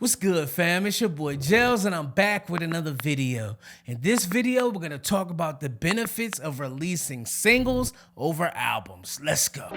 What's good, fam? It's your boy Gels, and I'm back with another video. In this video, we're gonna talk about the benefits of releasing singles over albums. Let's go.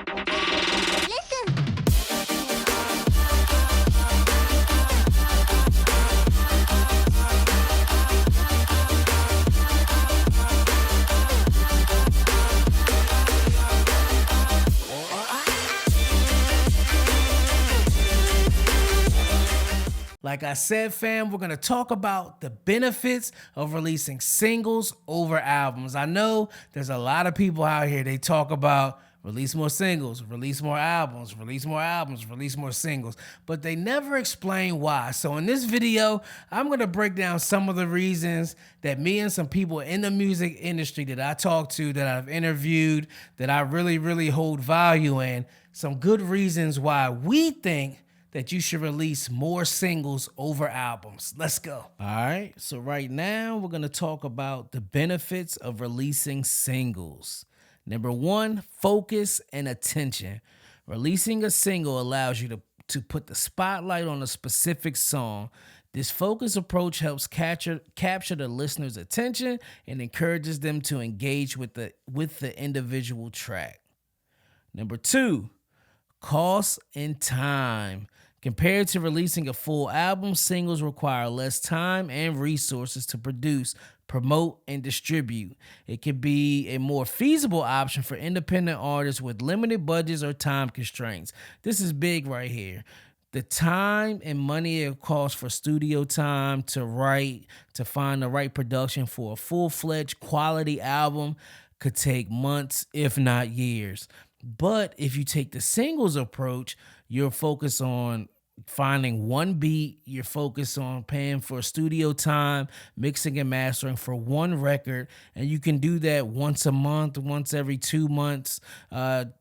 Like I said, fam, we're going to talk about the benefits of releasing singles over albums. I know there's a lot of people out here, they talk about release more singles, release more albums, release more albums, release more singles, but they never explain why. So in this video, I'm going to break down some of the reasons that me and some people in the music industry that I talk to, that I've interviewed, that I really hold value in, some good reasons why we think that you should release more singles over albums. Let's go. All right, so right now we're gonna talk about the benefits of releasing singles. Number one, focus and attention. Releasing a single allows you to put the spotlight on a specific song. This focus approach helps capture the listener's attention and encourages them to engage with the individual track. Number two, cost and time. Compared to releasing a full album, singles require less time and resources to produce, promote, and distribute. It can be a more feasible option for independent artists with limited budgets or time constraints. This is big right here. The time and money it costs for studio time to write, to find the right production for a full-fledged quality album could take months, if not years. But if you take the singles approach, you're focused on finding one beat, you're focused on paying for studio time, mixing and mastering for one record, and you can do that once a month, once every 2 months,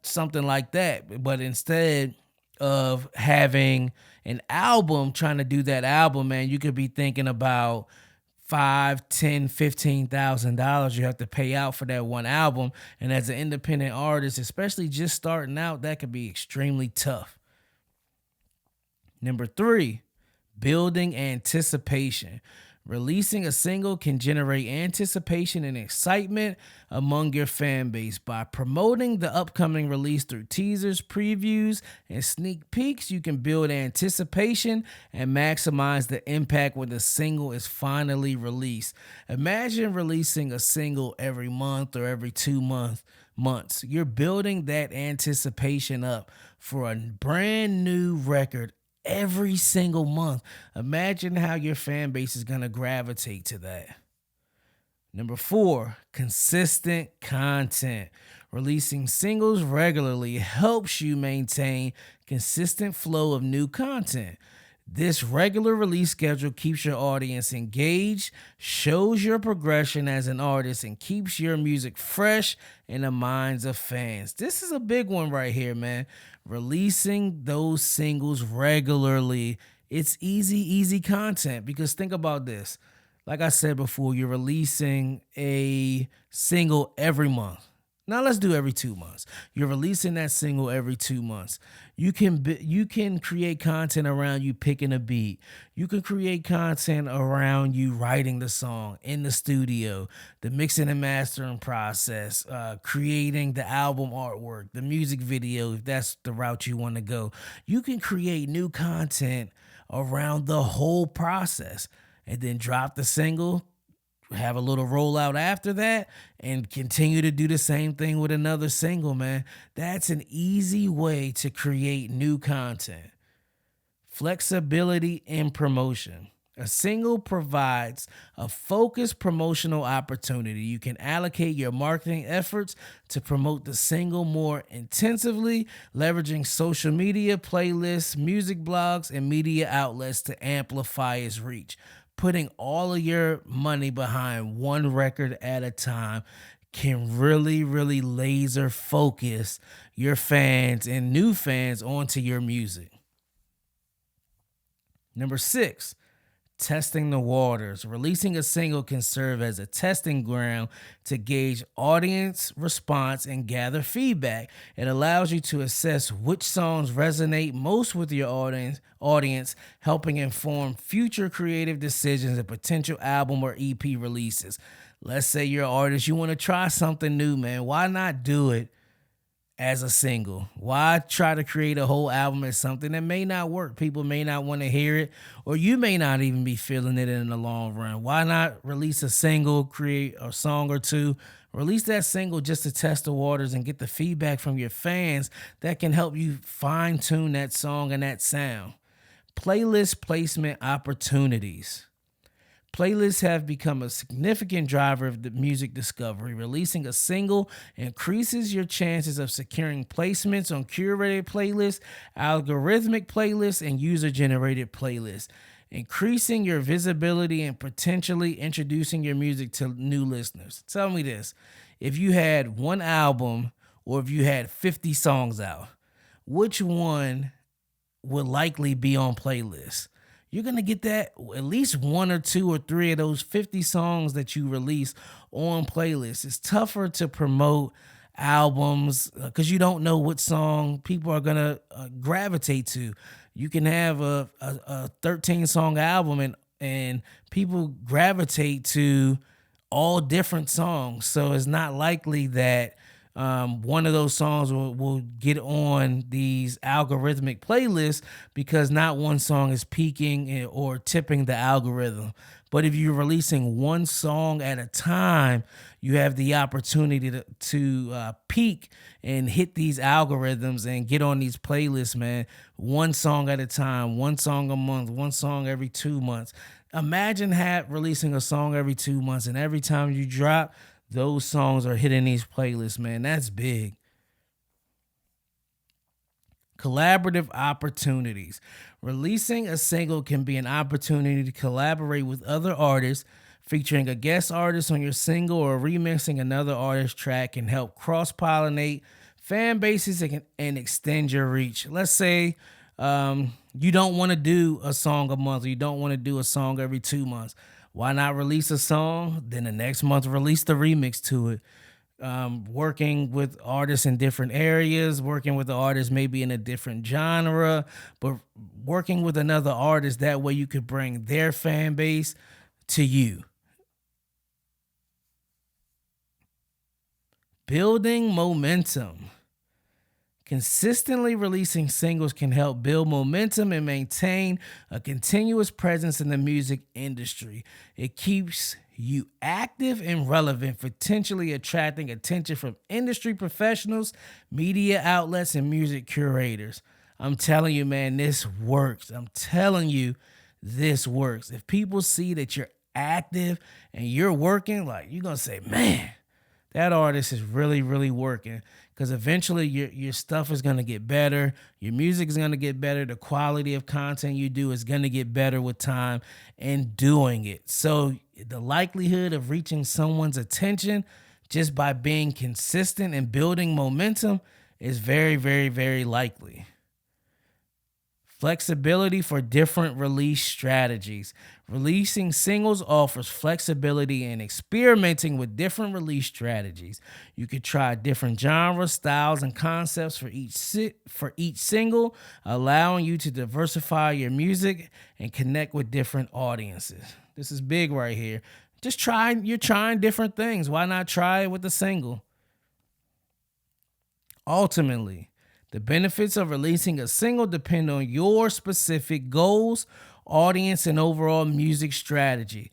something like that. But instead of having an album, trying to do that album, man, you could be thinking about $5,000, $10,000, $15,000 you have to pay out for that one album. And as an independent artist, especially just starting out, that could be extremely tough. Number three, building anticipation. Releasing a single can generate anticipation and excitement among your fan base. By promoting the upcoming release through teasers, previews, and sneak peeks, you can build anticipation and maximize the impact when the single is finally released. Imagine releasing a single every month or every 2 months. You're building that anticipation up for a brand new record every single month. Imagine how your fan base is going to gravitate to that. Number four, consistent content. Releasing singles regularly helps you maintain consistent flow of new content. This regular release schedule keeps your audience engaged, shows your progression as an artist, and keeps your music fresh in the minds of fans. This is a big one right here, man. Releasing those singles regularly. It's easy content, because think about this. Like I said before, you're releasing a single every month. Now let's do every 2 months. You're releasing that single every 2 months. You can create content around you picking a beat. You can create content around you writing the song in the studio, the mixing and mastering process, creating the album artwork, the music video, if that's the route you want to go. You can create new content around the whole process and then drop the single, have a little rollout after that, and continue to do the same thing with another single, man. That's an easy way to create new content. Flexibility in promotion. A single provides a focused promotional opportunity. You can allocate your marketing efforts to promote the single more intensively, leveraging social media, playlists, music blogs, and media outlets to amplify its reach. Putting all of your money behind one record at a time can really laser focus your fans and new fans onto your music. Number six, Testing the waters. Releasing a single can serve as a testing ground to gauge audience response and gather feedback. It allows you to assess which songs resonate most with your audience, helping inform future creative decisions and potential album or EP releases. Let's say you're an artist, you want to try something new, man. Why not do it as a single? Why try to create a whole album as something that may not work? People may not want to hear it, or you may not even be feeling it in the long run. Why not release a single, create a song or two, release that single just to test the waters and get the feedback from your fans that can help you fine tune that song and that sound. Playlist placement opportunities. Playlists have become a significant driver of the music discovery. Releasing a single increases your chances of securing placements on curated playlists, algorithmic playlists, and user-generated playlists, increasing your visibility and potentially introducing your music to new listeners. Tell me this: if you had one album or if you had 50 songs out, which one would likely be on playlists? You're going to get that at least one or two or three of those 50 songs that you release on playlists. It's tougher to promote albums because you don't know what song people are going to gravitate to. You can have a 13 song album and people gravitate to all different songs. So it's not likely that one of those songs will get on these algorithmic playlists because not one song is peaking or tipping the algorithm. But if you're releasing one song at a time, you have the opportunity to peak and hit these algorithms and get on these playlists, man. One song at a time, one song a month, one song every 2 months. Imagine releasing a song every 2 months, and every time you drop, those songs are hitting these playlists, man. That's big. Collaborative opportunities. Releasing a single can be an opportunity to collaborate with other artists. Featuring a guest artist on your single or remixing another artist's track can help cross-pollinate fan bases and extend your reach. Let's say you don't want to do a song a month, or you don't want to do a song every 2 months. Why not release a song, then the next month release the remix to it? Working with artists in different areas, working with the artists maybe in a different genre, but working with another artist, that way you could bring their fan base to you. Building momentum. Consistently releasing singles can help build momentum and maintain a continuous presence in the music industry. It keeps you active and relevant, potentially attracting attention from industry professionals, media outlets, and music curators. I'm telling you, man, this works. I'm telling you, this works. If people see that you're active and you're working, like, you're going to say, man, that artist is really, really working, because eventually your stuff is going to get better. Your music is going to get better. The quality of content you do is going to get better with time and doing it. So the likelihood of reaching someone's attention just by being consistent and building momentum is very, very, very likely. Flexibility for different release strategies. Releasing singles offers flexibility in experimenting with different release strategies. You could try different genres, styles, and concepts for each single, allowing you to diversify your music and connect with different audiences. This is big right here. You're trying different things. Why not try it with a single? Ultimately, the benefits of releasing a single depend on your specific goals, audience, and overall music strategy.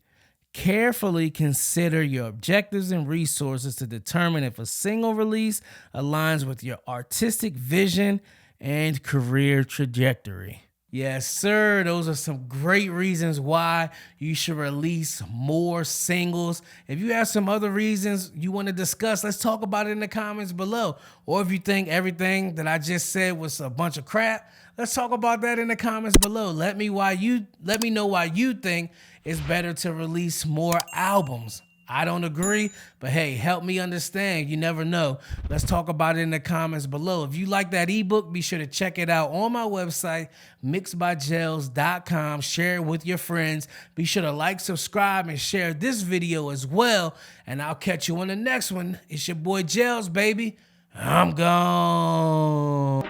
Carefully consider your objectives and resources to determine if a single release aligns with your artistic vision and career trajectory. Yes, sir. Those are some great reasons why you should release more singles. If you have some other reasons you want to discuss, let's talk about it in the comments below. Or if you think everything that I just said was a bunch of crap, let's talk about that in the comments below. Let me know why you think it's better to release more albums. I don't agree, but hey, help me understand. You never know. Let's talk about it in the comments below. If you like that ebook, be sure to check it out on my website, mixedbygels.com. Share it with your friends. Be sure to like, subscribe, and share this video as well. And I'll catch you on the next one. It's your boy Gels, baby. I'm gone.